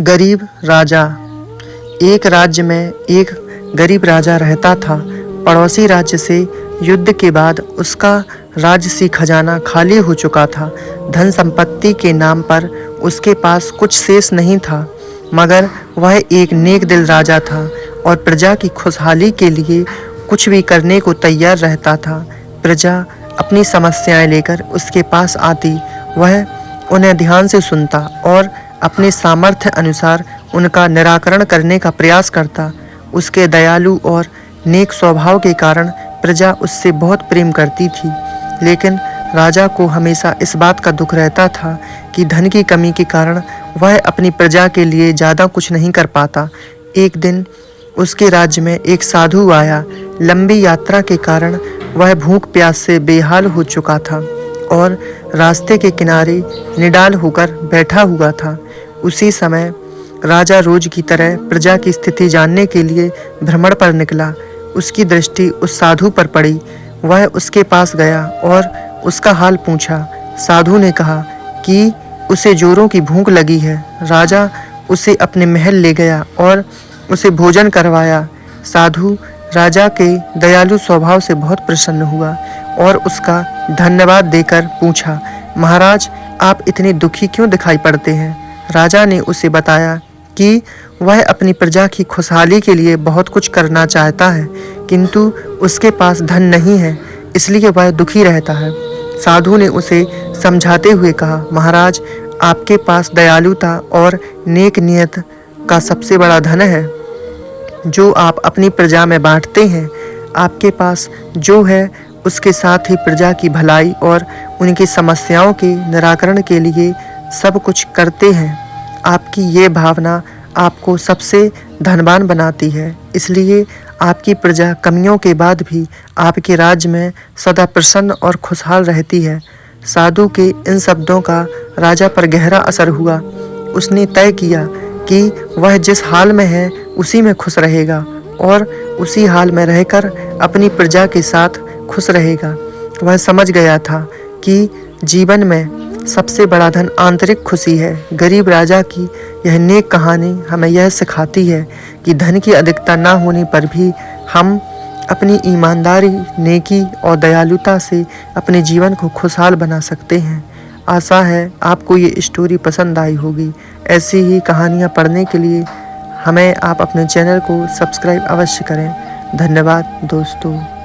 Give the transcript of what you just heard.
गरीब राजा। एक राज्य में एक गरीब राजा रहता था। पड़ोसी राज्य से युद्ध के बाद उसका राजसी खजाना खाली हो चुका था। धन संपत्ति के नाम पर उसके पास कुछ शेष नहीं था, मगर वह एक नेक दिल राजा था और प्रजा की खुशहाली के लिए कुछ भी करने को तैयार रहता था। प्रजा अपनी समस्याएं लेकर उसके पास आती, वह उन्हें ध्यान से सुनता और अपने सामर्थ्य अनुसार उनका निराकरण करने का प्रयास करता। उसके दयालु और नेक स्वभाव के कारण प्रजा उससे बहुत प्रेम करती थी, लेकिन राजा को हमेशा इस बात का दुख रहता था कि धन की कमी के कारण वह अपनी प्रजा के लिए ज़्यादा कुछ नहीं कर पाता। एक दिन उसके राज्य में एक साधु आया। लंबी यात्रा के कारण वह भूख प्यास से बेहाल हो चुका था और रास्ते के किनारे निडाल होकर बैठा हुआ था। उसी समय राजा रोज की तरह प्रजा की स्थिति जानने के लिए भ्रमण पर निकला। उसकी दृष्टि उस साधु पर पड़ी। वह उसके पास गया और उसका हाल पूछा। साधु ने कहा कि उसे जोरों की भूख लगी है। राजा उसे अपने महल ले गया और उसे भोजन करवाया। साधु राजा के दयालु स्वभाव से बहुत प्रसन्न हुआ और उसका धन्यवाद देकर पूछा, महाराज, आप इतने दुखी क्यों दिखाई पड़ते हैं? राजा ने उसे बताया कि वह अपनी प्रजा की खुशहाली के लिए बहुत कुछ करना चाहता है, किंतु उसके पास धन नहीं है, इसलिए वह दुखी रहता है। साधु ने उसे समझाते हुए कहा, महाराज, आपके पास दयालुता और नेक नियत का सबसे बड़ा धन है, जो आप अपनी प्रजा में बांटते हैं। आपके पास जो है उसके साथ ही प्रजा की भलाई और उनकी समस्याओं के निराकरण के लिए सब कुछ करते हैं। आपकी ये भावना आपको सबसे धनवान बनाती है, इसलिए आपकी प्रजा कमियों के बाद भी आपके राज्य में सदा प्रसन्न और खुशहाल रहती है। साधु के इन शब्दों का राजा पर गहरा असर हुआ। उसने तय किया कि वह जिस हाल में है उसी में खुश रहेगा और उसी हाल में रहकर अपनी प्रजा के साथ खुश रहेगा। वह समझ गया था कि जीवन में सबसे बड़ा धन आंतरिक खुशी है। गरीब राजा की यह नेक कहानी हमें यह सिखाती है कि धन की अधिकता ना होने पर भी हम अपनी ईमानदारी, नेकी और दयालुता से अपने जीवन को खुशहाल बना सकते हैं। आशा है आपको ये स्टोरी पसंद आई होगी। ऐसी ही कहानियाँ पढ़ने के लिए हमें आप अपने चैनल को सब्सक्राइब अवश्य करें। धन्यवाद दोस्तों।